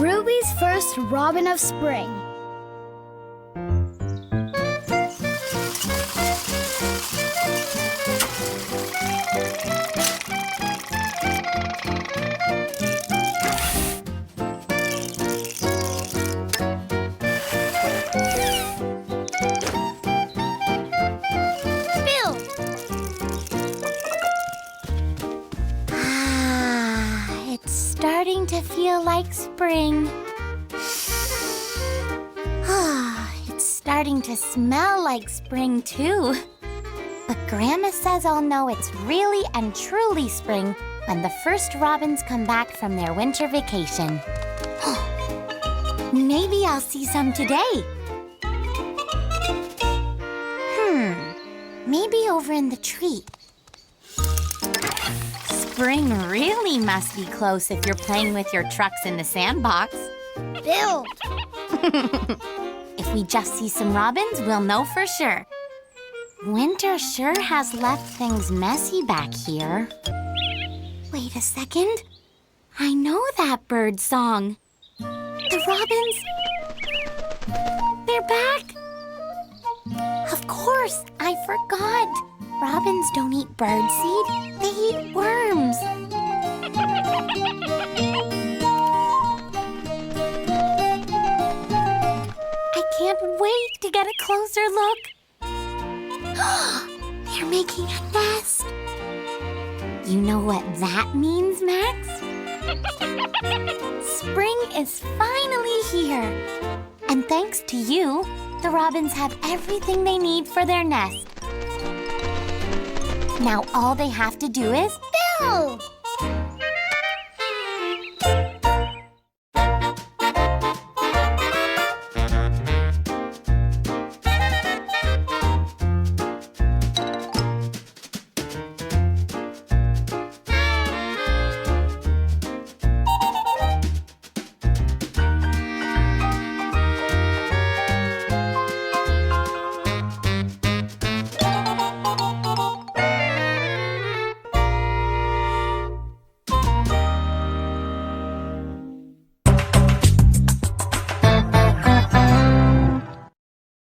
Ruby's first robin of spring. It's starting to feel like spring. It's starting to smell like spring, too. But Grandma says I'll know it's really and truly spring when the first robins come back from their winter vacation. Maybe I'll see some today. Maybe over in the tree. Spring really must be close if you're playing with your trucks in the sandbox. Build! If we just see some robins, we'll know for sure. Winter sure has left things messy back here. Wait a second. I know that bird song. The robins... they're back! Of course, I forgot. Robins don't eat birdseed, they eat worms. I can't wait to get a closer look. They're making a nest. You know what that means, Max? Spring is finally here. And thanks to you, the robins have everything they need for their nest. Now all they have to do is Build!